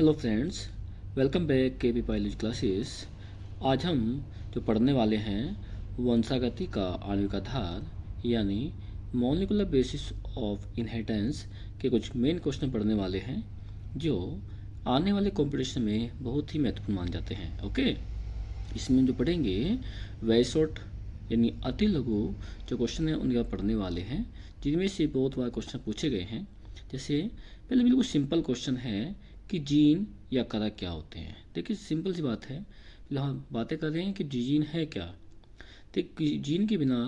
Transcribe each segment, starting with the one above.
Hello friends, welcome back के P biology classes. आज हम जो पढ़ने वाले हैं वंशागति का आणविक आधार यानी मॉलिक्यूलर बेसिस ऑफ इनहेरिटेंस के कुछ मेन क्वेश्चन पढ़ने वाले हैं जो आने वाले कंपटीशन में बहुत ही महत्वपूर्ण मान जाते हैं। ओके, इसमें जो पढ़ेंगे वेरी शॉर्ट यानी अति लघु जो क्वेश्चन है उनका पढ़ने वाले हैं, जिनमें से बहुत बार क्वेश्चन पूछे गए हैं। जैसे पहले बिल्कुल सिंपल क्वेश्चन है कि जीन या कारक क्या होते हैं। देखिए सिंपल सी बात है, पहले हम बातें कर रहे हैं कि जीन है क्या। देखिए जीन के बिना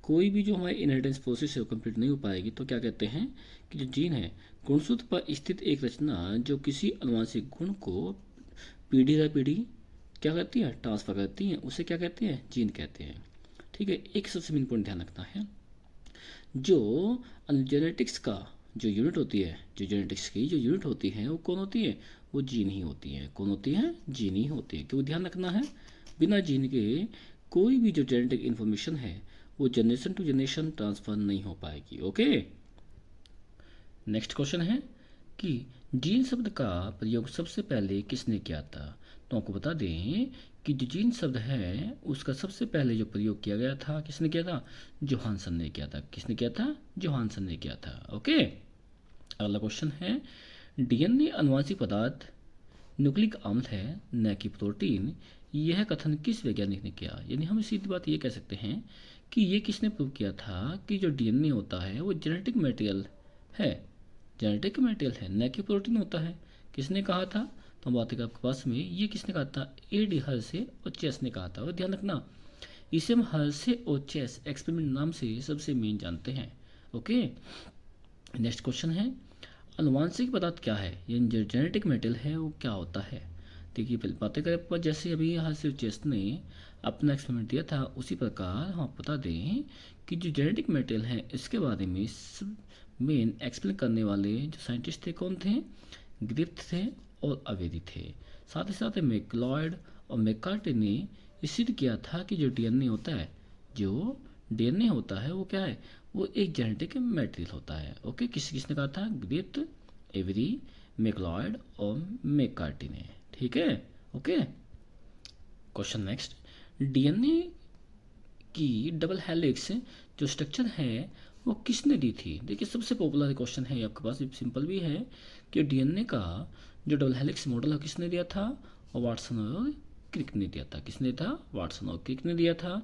कोई भी जो हमारी इनहेरिटेंस प्रोसेस है वो कंप्लीट नहीं हो पाएगी। तो क्या कहते हैं कि जो जीन है गुणसूत्र पर स्थित एक रचना जो किसी अनुवांशिक गुण को पीढ़ी दर पीढ़ी क्या करती है, ट्रांसफर करती है, उसे क्या कहते हैं, जीन कहते हैं। ठीक है, एक सबसे मेन पॉइंट ध्यान रखना है, जो जेनेटिक्स का जो यूनिट होती है, जो जेनेटिक्स की जो यूनिट होती है वो कौन होती है, वो जीन ही होती है। कौन होती है, जीन ही होती है। क्यों ध्यान रखना है, बिना जीन के कोई भी जो जेनेटिक इन्फॉर्मेशन है वो जनरेशन टू जनरेशन ट्रांसफर नहीं हो पाएगी। ओके, नेक्स्ट क्वेश्चन है कि जीन शब्द का प्रयोग सबसे पहले किसने किया था। तो आपको बता दें कि जो जीन शब्द है उसका सबसे पहले जो प्रयोग किया गया था किसने किया था, जोहानसन ने किया था। किसने किया था, जोहानसन ने किया था। ओके, अगला क्वेश्चन है डीएनए अनुवांशिक पदार्थ न्यूक्लिक अम्ल है न कि प्रोटीन, यह कथन किस वैज्ञानिक ने किया। यानी हम सीधी बात ये कह सकते हैं कि ये किसने प्रूव किया था कि जो डीएनए होता है वो जेनेटिक मटेरियल है, जेनेटिक मटेरियल है, न कि प्रोटीन होता है। किसने कहा था, तो हम बात करें आपके पास में, ये किसने कहा था, एडी हर्शे और चेस ने कहा था। और ध्यान रखना इसे हम हर्शे और चेस एक्सपेरिमेंट नाम से सबसे मेन जानते हैं। ओके, नेक्स्ट क्वेश्चन है अनुवांशिक पदार्थ क्या है, यानी जो जेनेटिक मटेरियल है वो क्या होता है। देखिए पहले बातें करें पर जैसे अभी हर्शे और चेस ने अपना एक्सपेरिमेंट दिया था उसी प्रकार हम बता दें कि जो जेनेटिक मटेरियल है इसके बारे में मेन एक्सप्लेन करने वाले जो साइंटिस्ट थे कौन थे, ग्रिफ्थ थे और अवेदी थे। साथ ही साथ मैकलॉयड और मैककार्टी ने सिद्ध किया था कि जो डीएनए होता है, जो डीएनए होता है वो क्या है, वो एक जेनेटिक मटेरियल होता है। ओके, किसने कहा था, ग्रिफ्थ, एवरी, मैकलॉयड और मैककार्टी ने। ठीक है, ओके। क्वेश्चन नेक्स्ट, डीएनए की डबल हेलिक्स जो स्ट्रक्चर है वो किसने दी थी। देखिए सबसे पॉपुलर क्वेश्चन है आपके पास, सिंपल भी है कि डीएनए का जो डबल हेलिक्स मॉडल है किसने दिया था, और वाटसन और क्रिक ने दिया था। किसने था, वाटसन और क्रिक ने दिया था।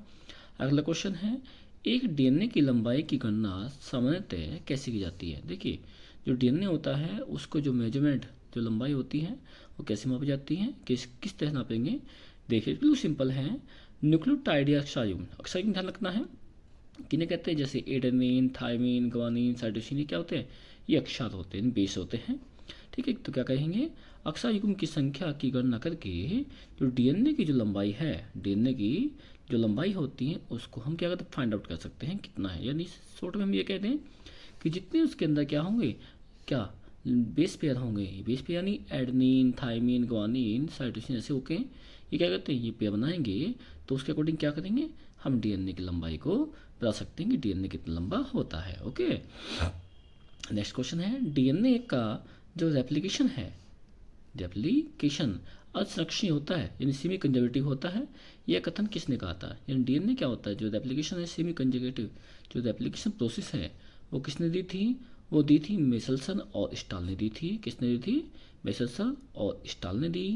अगला क्वेश्चन है एक डीएनए की लंबाई की गणना सामान्यतः कैसे की जाती है। देखिए जो डीएनए होता है उसको जो मेजरमेंट जो लंबाई होती है वो कैसे मापी जाती है, किस तरह नापेंगे। देखिए बिल्कुल सिंपल है, न्यूक्लियोटाइड या अक्षायुग्म, अक्षायुग्म ध्यान रखना है किन्हें कहते हैं, जैसे एडेनिन, थायमिन, ग्वानिन, साइटोसिन, ये क्या होते हैं, ये अक्षार होते हैं, बेस होते हैं। ठीक है, तो क्या कहेंगे, अक्षर युग्म की संख्या की गणना करके जो डीएनए की जो लंबाई है, डीएनए की जो लंबाई होती है उसको हम क्या करते हैं, फाइंड आउट कर सकते हैं कितना है। यानी शॉर्ट में हम ये कहते हैं कि जितने उसके अंदर क्या होंगे, क्या बेस पेयर होंगे, बेस पेयर यानी एडेनिन, थायमिन, ग्वानिन, साइटोसिन ऐसे होके ये क्या करते हैं, ये पेयर बनाएंगे। तो उसके अकॉर्डिंग क्या करेंगे, हम डीएनए की लंबाई को बता सकते हैं कि डीएनए कितना लंबा होता है। ओके, नेक्स्ट क्वेश्चन है डीएनए का जो रेप्लिकेशन है, रेप्लिकेशन असंरक्षणीय होता है यानी सेमी कंजर्वेटिव होता है, यह कथन किसने कहा था। यानी डीएनए क्या होता है, जो रेप्लिकेशन है सेमी कंजर्वेटिव, जो रेप्लिकेशन प्रोसेस है वो किसने दी थी, वो दी थी मेसलसन और स्टाल ने दी थी। किसने दी थी, मेसलसन और स्टाल ने दी।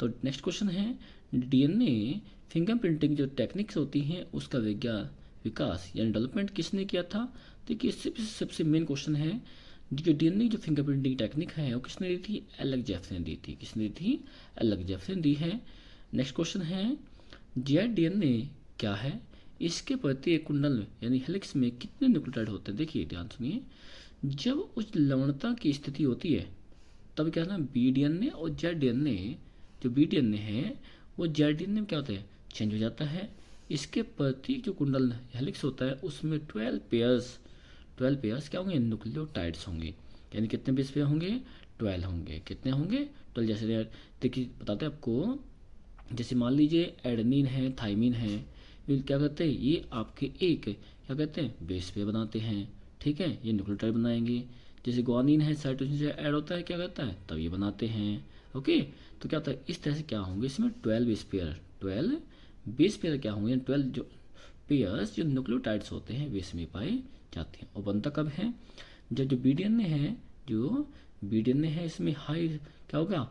तो नेक्स्ट क्वेश्चन है डीएनए फिंगरप्रिंटिंग जो टेक्निक्स होती हैं उसका विकास यानी डेवलपमेंट किसने किया था। देखिए सबसे मेन क्वेश्चन है जो डीएनए जो फिंगरप्रिंटिंग टेक्निक है वो किसने दी थी, एलेक्स जेफरसन ने दी थी। किसने दी थी, एलेक्स जेफरसन ने दी है। नेक्स्ट क्वेश्चन है जेड डीएनए क्या है, इसके प्रत्येक कुंडल यानी हेलिक्स में कितने न्यूक्लियोटाइड होते हैं। देखिए ध्यान सुनिए, जब उच्च लवणता की स्थिति होती है तब क्या ना बी डीएनए और जेड डीएनए, जो बी डीएनए है वो जेड डीएनए में क्या होता है, चेंज हो जाता है। इसके प्रत्येक जो कुंडल हेलिक्स होता है उसमें 12 पेयर्स क्या होंगे, न्यूक्लियोटाइड्स होंगे। यानी कितने बेस पेयर होंगे, 12 होंगे। कितने होंगे, 12। जैसे देखिए बताते हैं आपको, जैसे मान लीजिए एडेनिन है, थायमिन है, ये क्या करते हैं, ये आपके एक क्या कहते हैं, बेस पेयर बनाते हैं। ठीक है, ये न्यूक्लियोटाइड बनाएंगे। जैसे ग्वानिन है, साइटोसिन से ऐड होता है क्या करता है, तब ये बनाते हैं। ओके, तो क्या होता है, इस तरह से क्या होंगे इसमें 12 बेस पेयर क्या होंगे, 12 जो पेयर्स जो न्यूक्लियोटाइड्स होते हैं वे इसमें पाए जाते हैं। और बनता कब है, जब जो बीडीएनए है, जो बीडीएनए है इसमें हाई क्या होगा,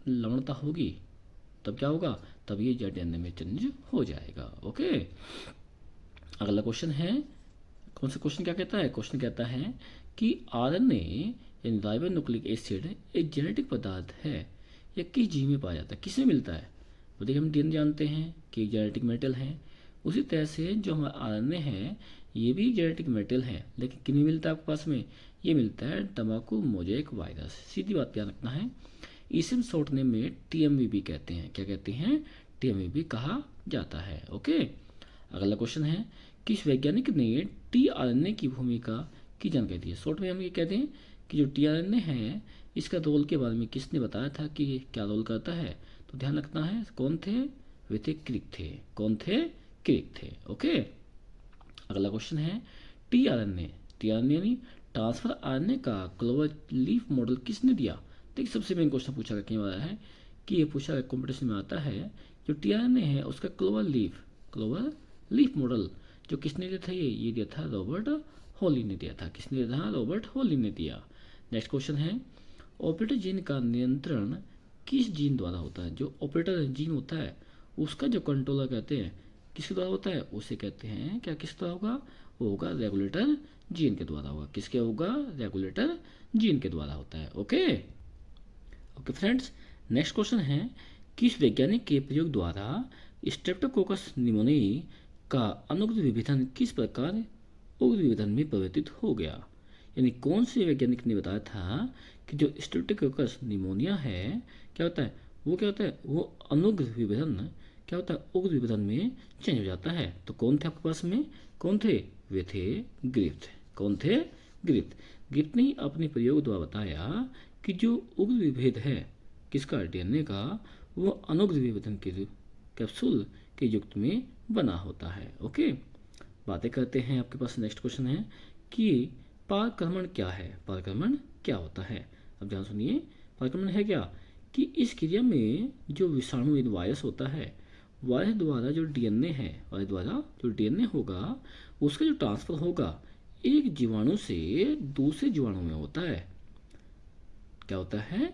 लवणता होगी, तब क्या होगा, तब ये जेडीएनए में चेंज हो जाएगा। ओके, अगला क्वेश्चन है, कौन सा क्वेश्चन क्या कहता है, क्वेश्चन कहता है कि आरएनए यानी राइबो न्यूक्लिक एसिड एक जेनेटिक पदार्थ है, यह किस जीव में पाया जाता है, किसमें मिलता है। तो देखिए हम डीएनए जानते हैं कि एक जेनेटिक मेटल है, उसी तरह से जो हमारा आरएनए है ये भी जेनेटिक मेटल है, लेकिन किन में मिलता है आपके पास में, ये मिलता है तंबाकू मोजेक वायरस। सीधी बात ध्यान रखना है, इसे हम शॉर्ट नेम में टीएमवी भी कहते हैं, क्या कहते हैं, टीएमवी भी कहा जाता है। ओके, अगला क्वेश्चन है, किस वैज्ञानिक ने टीआरएनए की भूमिका की जानकारी दी है। शॉर्ट में हम ये कहते हैं कि जो टीआरएनए है इसका रोल के बारे में किसने बताया था कि क्या रोल करता है, तो ध्यान रखना है कौन थे, वे थे क्रिक थे, कौन थे, क्रिक थे। ओके, अगला क्वेश्चन है, टीआरएनए यानी ट्रांसफर आरएनए का क्लोवर लीफ मॉडल किसने दिया। देखिए सबसे मेन क्वेश्चन पूछा गया वाला है कि ये पूछा गया कॉम्पिटिशन में आता है, जो टीआरएनए है उसका क्लोवर लीफ मॉडल जो किसने दिया था, ये दिया था रॉबर्ट हॉली ने दिया था, किसने दिया था, रॉबर्ट हॉली ने दिया। नेक्स्ट क्वेश्चन है, ऑपरेटर जीन का नियंत्रण किस जीन द्वारा होता है। जो ऑपरेटर जीन होता है उसका जो कंट्रोलर कहते हैं किसके द्वारा होता है, उसे कहते हैं क्या, किस द्वारा होगा, वो होगा रेगुलेटर जीन के द्वारा होगा, किसके होगा, रेगुलेटर जीन के द्वारा होता है। Okay okay friends, next question है, किस वैज्ञानिक के प्रयोग द्वारा स्ट्रेप्टोकोकस निमोनियाई का अनुग्ध विभेदन किस प्रकार उग्र विभेदन में परिवर्तित हो गया। यानी कौन से वैज्ञानिक ने बताया था कि जो स्ट्रेप्टोकोकस निमोनिया है क्या होता है, वो क्या होता है, वो अनुग्ध विभेदन क्या होता है, उग्र विभेदन में चेंज हो जाता है। तो कौन थे आपके पास में, कौन थे, वे थे ग्रिफ्ट, कौन थे, ग्रिफ्ट ने अपने प्रयोग द्वारा बताया कि जो उग्र विभेद है किसका, डीएनए का, वो अनुग्ध विभेदन के कैप्सूल के युक्त में बना होता है। ओके, बातें करते हैं, आपके पास नेक्स्ट क्वेश्चन है कि पारक्रमण क्या है, पारक्रमण क्या होता है। अब ध्यान सुनिए, पारक्रमण है क्या, कि इस क्रिया में जो विषाणु वायरस होता है, वायरस द्वारा जो डीएनए है, वायरस द्वारा जो डीएनए होगा उसका जो ट्रांसफर होगा एक जीवाणु से दूसरे जीवाणु में होता है। क्या होता है,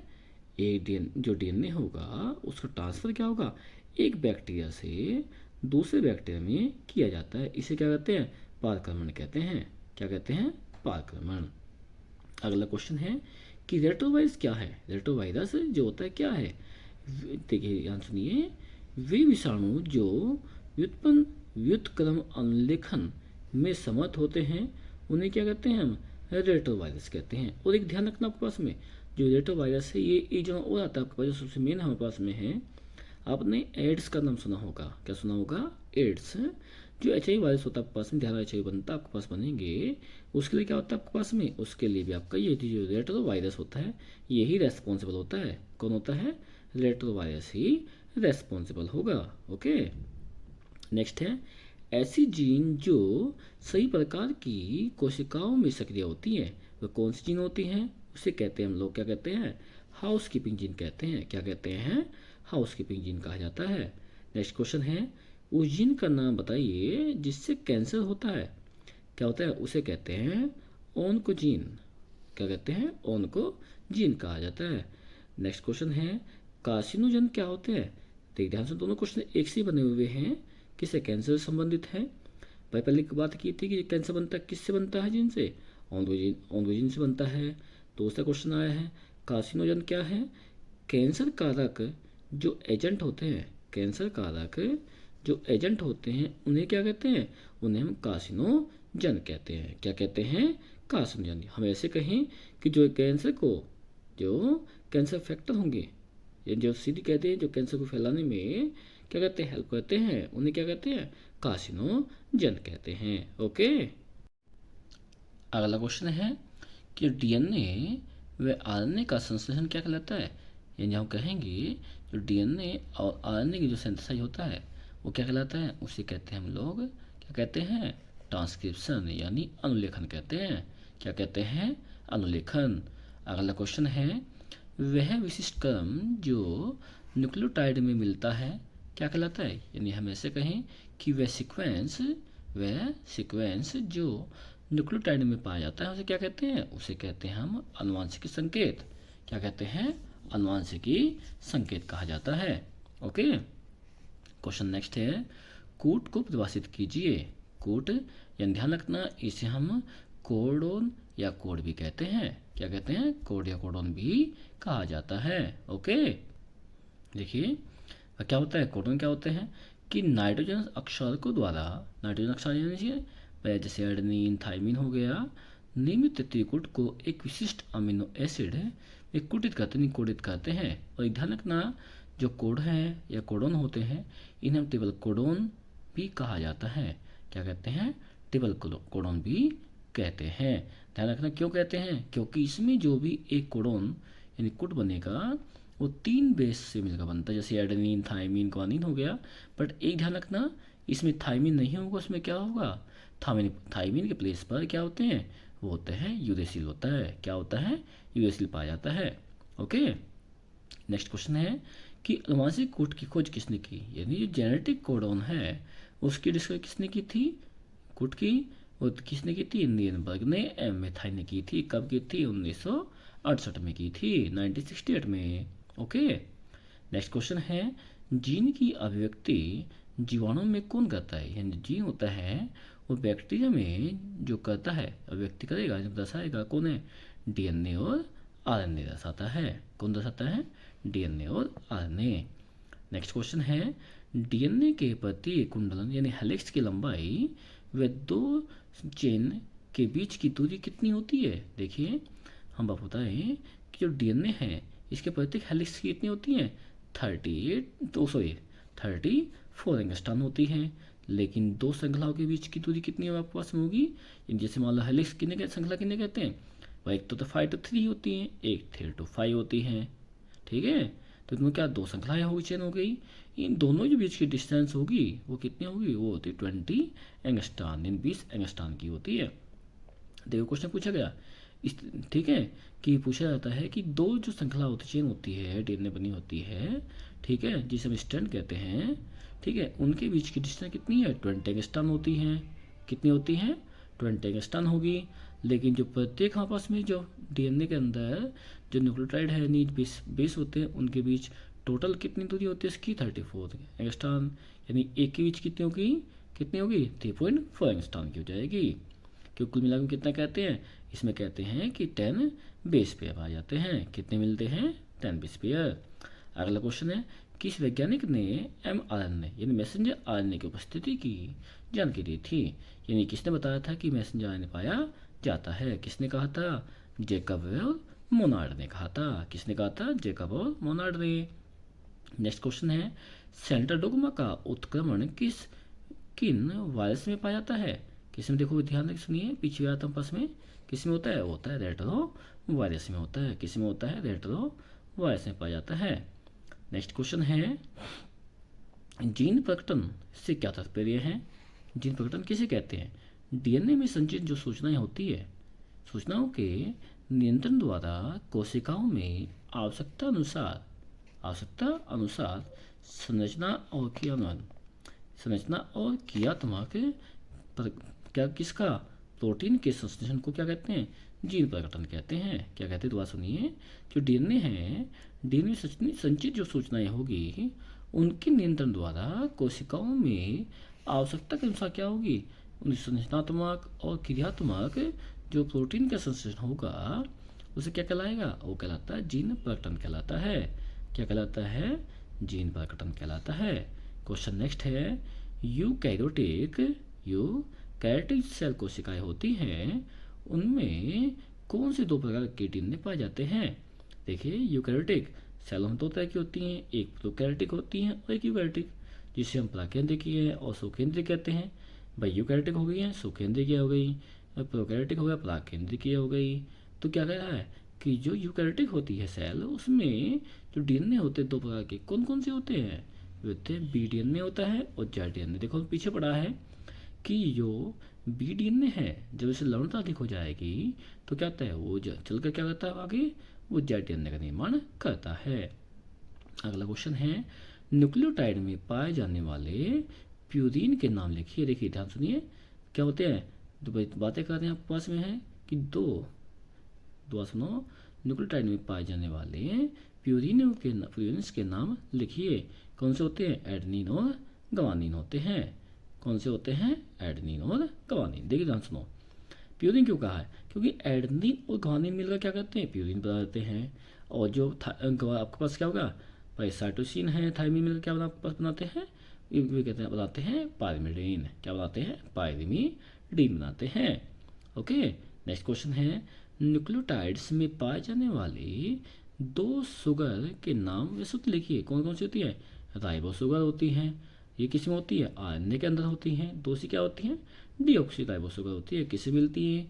एक जो डीएनए होगा उसका ट्रांसफर क्या होगा, एक बैक्टीरिया से दूसरे बैक्टीरिया में किया जाता है, इसे क्या कहते हैं, पारक्रमण कहते हैं। क्या कहते हैं, पारक्रमण। अगला क्वेश्चन है कि रेट्रोवायरस क्या है। रेट्रोवायरस जो होता है क्या है, देखिए ध्यान सुनिए, वे विषाणु जो व्युत्क्रम अनुलेखन में समर्थ होते हैं उन्हें क्या कहते हैं, हम रेट्रोवायरस कहते हैं। और एक ध्यान रखना आपके पास में, जो रेट्रोवायरस है ये जो और आता है आपके पास, जो सबसे मेन हमारे पास में है, आपने एड्स का नाम सुना होगा, क्या सुना होगा, एड्स। जो एचआईवी वायरस होता है आपके पास में, ध्यान एचआईवी बनता है आपके पास बनेंगे, उसके लिए क्या होता है आपके पास में, उसके लिए भी आपका ये जो रेट्रोवायरस होता है यही रेस्पॉन्सिबल होता है। कौन होता है, रेट्रोवायरस ही रेस्पॉन्सिबल होगा। ओके, नेक्स्ट है, ऐसी जीन जो सही प्रकार की कोशिकाओं में सक्रिय होती हैं वह कौन सी जीन होती हैं, उसे कहते हैं हम लोग क्या कहते हैं, हाउस कीपिंग जीन कहते हैं। क्या कहते हैं, हाउस कीपिंग जीन कहा जाता है। नेक्स्ट क्वेश्चन है, उस जीन का नाम बताइए जिससे कैंसर होता है। क्या होता है, उसे कहते हैं ओन्कोजीन। क्या कहते हैं, ओन्कोजीन कहा जाता है। नेक्स्ट क्वेश्चन है, कार्सिनोजन क्या होते हैं। देख ध्यान से, दोनों क्वेश्चन एक से बने हुए हैं, किससे, कैंसर से संबंधित है। पहले की बात की थी कि कैंसर बनता है किससे बनता है, जीन से, ओन्कोजीन से बनता है। दूसरा क्वेश्चन आया है, कार्सिनोजन क्या है, कैंसर कारक जो एजेंट होते हैं, कैंसर कारक जो एजेंट होते हैं उन्हें क्या कहते हैं, उन्हें हम कार्सिनोजन कहते हैं। क्या कहते हैं, कार्सिनोजन। हम ऐसे कहें कि जो कैंसर को, जो कैंसर फैक्टर होंगे, जो सीधी कहते हैं, जो कैंसर को फैलाने में क्या कहते हैं, हेल्प करते हैं, उन्हें क्या कहते हैं, कार्सिनोजन कहते हैं। ओके, अगला क्वेश्चन है कि डीएनए व आरएनए का संश्लेषण क्या कहलाता है। यानी हम कहेंगे जो डीएनए और आरएनए की जो सिंथेसाइज होता है वो क्या कहलाता है, उसे कहते हैं हम लोग क्या कहते हैं, ट्रांसक्रिप्शन यानी अनुलेखन कहते हैं। क्या कहते हैं, अनुलेखन। अगला क्वेश्चन है, वह विशिष्ट क्रम जो न्यूक्लियोटाइड में मिलता है क्या कहलाता है, यानी हम ऐसे कहें कि वह सीक्वेंस जो न्यूक्लियोटाइड में पाया जाता है उसे क्या कहते हैं, उसे कहते हैं हम आनुवंशिक संकेत। क्या कहते हैं, आनुवंशिकी संकेत कहा जाता है। ओके, क्वेश्चन नेक्स्ट है, कोड को परिभाषित कीजिए। कोड यानी ध्यान रखना इसे हम कोडोन या कोड भी कहते हैं। क्या कहते हैं, कोड या कोडोन भी कहा जाता है। ओके, देखिए क्या होता है, कोडोन क्या होते हैं कि नाइट्रोजन अक्षरकों द्वारा, नाइट्रोजन अक्षर यानी जैसे एडेनिन थाइमिन हो गया, नियमित त्रिकुट को एक विशिष्ट अमीनो एसिड में कुटित करते नहीं कोडित करते हैं। और एक ध्यान रखना जो कोड हैं या कोडोन होते हैं इन्हें हम ट्रिपल कोडोन भी कहा जाता है। क्या कहते हैं, ट्रिपल कोडोन भी कहते हैं। ध्यान रखना क्यों कहते हैं, क्योंकि इसमें जो भी एक कोडोन यानी कुट बनेगा वो 3 बेस से मिलकर बनता है, जैसे एडेनिन थाइमिन ग्वानिन हो गया। बट एक ध्यान रखना इसमें थाइमिन नहीं होगा, उसमें क्या होगा, थाइमिन के प्लेस पर क्या होते हैं, वो होते हैं यूरेसिल होता है। क्या होता है, यूरेसिल पाया जाता है। ओके, नेक्स्ट क्वेश्चन है कि आनुवंशिक कोड की खोज किसने की, यानी जो जेनेटिक कोडोन है उसकी डिस्कवरी किसने की थी, कोड की वो किसने की थी, नीलबर्ग ने मेथाइन ने की थी। कब की थी, 1968 में की थी, 1968 में। ओके, नेक्स्ट क्वेश्चन है, जीन की अभिव्यक्ति जीवाणु में कौन करता है, यानी जीन होता है वो बैक्टीरिया में जो करता है, अभिव्यक्ति करेगा जब दर्शाएगा कौन है, डीएनए और आरएनए दर्शाता है। कौन दर्शाता है, डीएनए और आरएनए। नेक्स्ट क्वेश्चन है, डीएनए के प्रत्येक कुंडलन यानी हेलिक्स की लंबाई व 2 चेन के बीच की दूरी कितनी होती है। देखिए हम आपको बताएं कि जो डीएनए है इसके प्रत्येक हेलिक्स की कितनी होती है, 34 एंगस्ट्रॉम होती हैं। लेकिन 2 श्रृंखलाओं के बीच की दूरी कितनी आपके पास में होगी, जैसे मान लो हेलिक्स कितने श्रृंखला कितने कहते हैं, वह एक तो 5 to 3 होती हैं, एक 3 to 5 होती हैं। ठीक है, तो इसमें क्या 2 श्रृंखलाएँ हो चेन हो गई, इन दोनों के बीच की डिस्टेंस होगी वो कितनी होगी, वो होती है 20 एंगस्ट्रॉम, यानी 20 एंगस्ट्रॉम की होती है। देखो क्वेश्चन पूछा गया इस, ठीक है, कि पूछा जाता है कि 2 जो श्रृंखला होती चेन होती है डीएनए बनी होती है, ठीक है, जिसे हम स्ट्रैंड कहते हैं, ठीक है, उनके बीच की डिस्टेंस कितनी है, 20 एंगस्ट्रॉम होती हैं। कितनी होती हैं, 20 एंगस्ट्रॉम होगी। लेकिन जो प्रत्येक आपस में जो डीएनए के अंदर जो न्यूक्लियोटाइड है यानी बेस होते हैं उनके बीच टोटल कितनी दूरी होती है इसकी, 34 एंगस्ट्रॉम, यानी एक के बीच कितनी होगी, 3.4 एंगस्ट्रॉम की हो जाएगी। क्योंकि कुल मिलाकर कितना कहते हैं, इसमें कहते हैं कि 10 बेस पेयर आ जाते हैं। कितने मिलते हैं, 10 बेस पेयर। अगला क्वेश्चन है, किस वैज्ञानिक ने mRNA यानी मैसेंजर आरएनए की उपस्थिति की जानकारी दी थी, यानी किसने बताया था कि मैसेंजर आरएनए पाया जाता है, किसने कहा था, जेकब और मोनार्ड ने कहा था। किसने कहा था, जेकब और मोनार्ड ने। नेक्स्ट क्वेश्चन है, सेंट्रोडोग्मा का उत्क्रमण किन वायरस में पाया जाता है, किसमें, देखो ध्यान से सुनिए, पीछे आता पास में किसमें होता है, होता है रेट्रो वायरस में होता है। किसमें होता है, रेट्रो वायरस में पाया जाता है। नेक्स्ट क्वेश्चन है, जीन प्रकटन से क्या तात्पर्य है, जीन प्रकटन किसे कहते हैं, डीएनए में संचित जो सूचनाएं होती है, सूचनाओं के नियंत्रण द्वारा कोशिकाओं में आवश्यकता अनुसार संरचना और क्रियात्मक क्या किसका, प्रोटीन के संश्लेषण को क्या कहते हैं, जीन प्रकटन कहते हैं। क्या कहते हैं, दोबारा सुनिए, जो डीएनए है, डीएनए संचित जो सूचनाएं होगी उनके नियंत्रण द्वारा कोशिकाओं में आवश्यकता के अनुसार क्या होगी, उन संरचनात्मक और क्रियात्मक जो प्रोटीन का संश्लेषण होगा उसे क्या कहलाएगा, वो कहलाता है जीन प्रकटन कहलाता है। क्या कहलाता है, जीन प्रकटन कहलाता है। क्वेश्चन नेक्स्ट है, यूकैरियोटिक सेल कोशिकाएं होती हैं उनमें कौन से 2 प्रकार के डीएनए पाए जाते हैं। देखिए यूकैरियोटिक सेल हम 2 तरह की होती हैं, एक प्रोकैरियोटिक होती हैं और एक यूकैरियोटिक, जिसे हम प्राकेंद्रिकीय और सुकेंद्रीय कहते हैं। भाई यूकैरियोटिक हो गई है, सुकेंद्रीय हो गई, और प्रोकैरियोटिक हो गया, प्राकेंद्रिकीय हो गई। तो क्या कह रहा है कि जो यूकैरियोटिक होती है सेल उसमें जो डीएनए होते हैं 2 प्रकार के, कौन कौन से होते हैं, होते हैं बी डीएनए होता है और जेड डीएनए। देखो पीछे पड़ा है कि जो बी डीएनए है, जब इसे लवणता अधिक हो जाएगी तो क्या होता है, वो चल कर क्या करता है आगे, वो जेड डीएनए का निर्माण करता है। अगला क्वेश्चन है, न्यूक्लियोटाइड में पाए जाने वाले प्यूरीन के नाम लिखिए। देखिए ध्यान सुनिए, क्या होते हैं, तो बातें कर रहे हैं आपके पास में है कि दुआ सुनो, न्यूक्लियोटाइड में पाए जाने वाले प्यूरिन्स के नाम लिखिए। कौन से होते हैं, एडेनिन और ग्वानिन होते हैं। कौन से होते हैं, एडेनिन और ग्वानिन। देखिए ध्यान सुनो, प्यूरिन क्यों कहा है, क्योंकि एडेनिन और ग्वानिन मिलकर क्या करते हैं, प्यूरिन बना देते हैं। और जो आपके पास क्या होगा, भाई साइटोसिन है, थायमिन मिलकर क्या आपके पास बनाते हैं, ये कहते हैं बनाते हैं पायरिमिडीन। क्या बनाते हैं, पायरिमिडीन बनाते हैं। ओके, नेक्स्ट क्वेश्चन है, न्यूक्लियोटाइड्स में पाए जाने वाले 2 शुगर के नाम वे सूत्र लिखिए। कौन कौन सी होती है, राइबो शुगर होती हैं, ये किस में होती है, आरएनए के अंदर होती हैं। दूसरी क्या होती हैं, डीऑक्सी राइबो शुगर होती है। किसे मिलती है,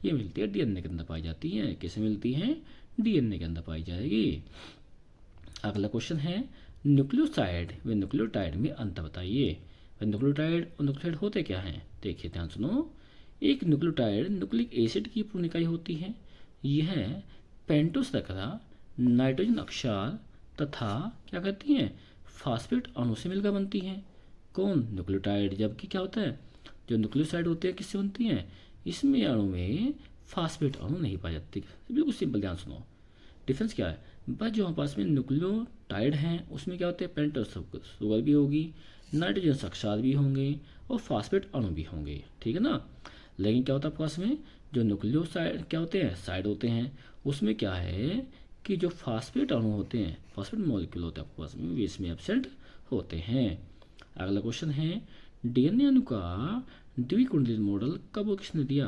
ये मिलती है डीएनए के अंदर पाई जाती है। किसे मिलती है, डीएनए के अंदर पाई जाएगी। अगला क्वेश्चन है, न्यूक्लियोसाइड व न्यूक्लियोटाइड में अंतर बताइए। न्यूक्लियोटाइड और न्यूक्लियोसाइड होते क्या हैं, देखिए ध्यान सुनो। एक न्यूक्लियोटाइड न्यूक्लिक एसिड की पूर्ण इकाई होती है। यह पेंटोस शर्करा, नाइट्रोजन अक्षार तथा क्या करती हैं, फास्फेट अणु से मिलकर बनती हैं। कौन, न्यूक्लियोटाइड। जबकि क्या होता है, जो न्यूक्लियोसाइड होते हैं किससे बनती हैं, इसमें अणु में फास्फेट अणु नहीं पाई जाती। बिल्कुल सिंपल, ध्यान सुनो। डिफरेंस क्या है, बस जो हमारे पास में न्यूक्लियोटाइड हैं उसमें क्या होते हैं, पेंटोस शुगर भी होगी, नाइट्रोजन अक्षार भी होंगे और फास्फेट अणु भी होंगे, ठीक है ना। लेकिन क्या होता है आपके पास में, जो न्यूक्लियोसाइड क्या होते हैं, साइड होते हैं, उसमें क्या है कि जो फास्फेट अणु होते हैं, फास्फेट मॉलिक्यूल होते हैं आपके पास में, वे इसमें एब्सेंट होते हैं। अगला क्वेश्चन है, डीएनए अणु का द्विकुंडलित मॉडल कब और किसने दिया।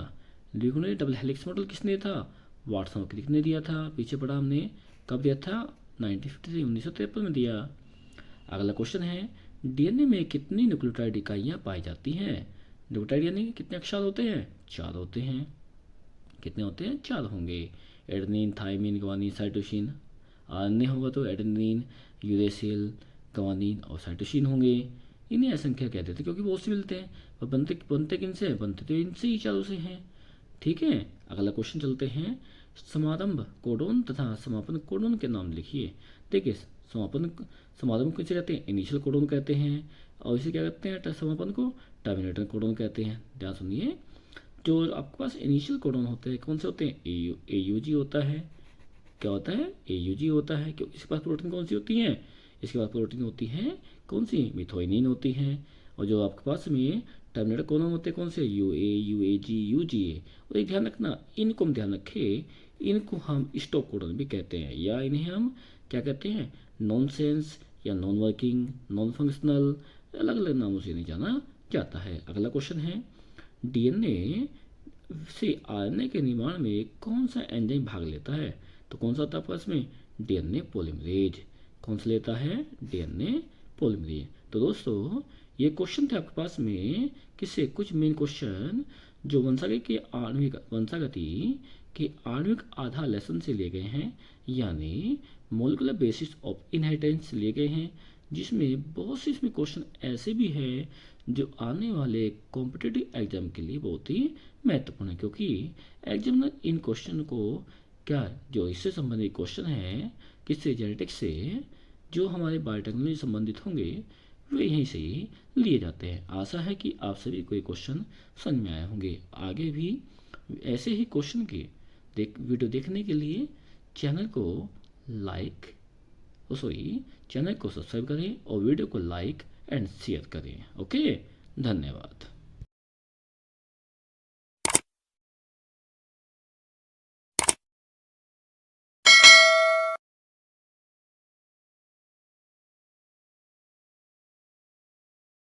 द्विकुंडलित डबल हेलिक्स मॉडल किसने था, वाटसन और क्रिक ने दिया था। पीछे पढ़ा हमने, कब दिया था, 1953 में दिया। अगला क्वेश्चन है, डीएनए में कितनी न्यूक्लियोटाइड इकाइयाँ पाई जाती हैं। न्यूक्लियोटाइड यानी कितने अक्षर होते हैं, 4 होते हैं। कितने होते हैं, 4 होंगे। Adenine, thymine, guanine, cytosine. RNA होगा तो एडेनिन, यूरेसिल, ग्वानिन और साइटोसिन होंगे। इन्हें असंख्य कहते थे क्योंकि बहुत से मिलते हैं, और बनते किन से, बनते तो इनसे ही, चारों से हैं, ठीक है। अगला क्वेश्चन चलते हैं, समारंभ कोडोन तथा समापन कोडोन के नाम लिखिए। देखिए समारंभ किसे कहते हैं, इनिशियल कोडोन कहते हैं, और इसे क्या कहते हैं, समापन को टर्मिनेटर कोडोन कहते हैं। ध्यान सुनिए, जो आपके पास इनिशियल कोडोन होते हैं कौन से होते हैं, AUG होता है। क्या होता है, AUG होता है, क्योंकि इसके पास प्रोटीन कौन सी होती है, इसके पास प्रोटीन होती है कौन सी, मिथोइनिन होती है। और जो आपके पास में टर्मिनेटर कोडोन होते हैं कौन से, UA, UAG, UGA। और एक ध्यान रखना, इनको हम ध्यान रखें, इनको हम स्टॉप कोडोन भी कहते हैं, या इन्हें हम क्या कहते हैं, नॉनसेंस या नॉन वर्किंग, नॉन फंक्शनल, अलग अलग नामों से नहीं जाना जाता है। अगला क्वेश्चन है, डीएनए से आरएनए के निर्माण में कौन सा एंजाइम भाग लेता है। तो कौन सा होता है आपके पास में, डीएनए पॉलीमरेज। कौन सा लेता है, डीएनए पॉलीमरेज। तो दोस्तों ये क्वेश्चन थे आपके पास में, किससे, कुछ मेन क्वेश्चन जो वंशागति के आणविक आधार लेसन से लिए गए हैं, यानी मोलिकुलर बेसिस ऑफ इनहेरिटेंस लिए गए हैं, जिसमें बहुत से इसमें क्वेश्चन ऐसे भी हैं जो आने वाले कॉम्पिटिटिव एग्जाम के लिए बहुत ही महत्वपूर्ण है, क्योंकि एग्जामिनर इन क्वेश्चन को क्या, जो इससे संबंधित क्वेश्चन है, किससे, जेनेटिक्स से, जो हमारे बायोटेक्नोलॉजी संबंधित होंगे वे यहीं से ही लिए जाते हैं। आशा है कि आप सभी को ये क्वेश्चन समझ में आए होंगे। आगे भी ऐसे ही क्वेश्चन के वीडियो देखने के लिए चैनल को सब्सक्राइब करें और वीडियो को लाइक एंड शेयर करें। ओके, धन्यवाद।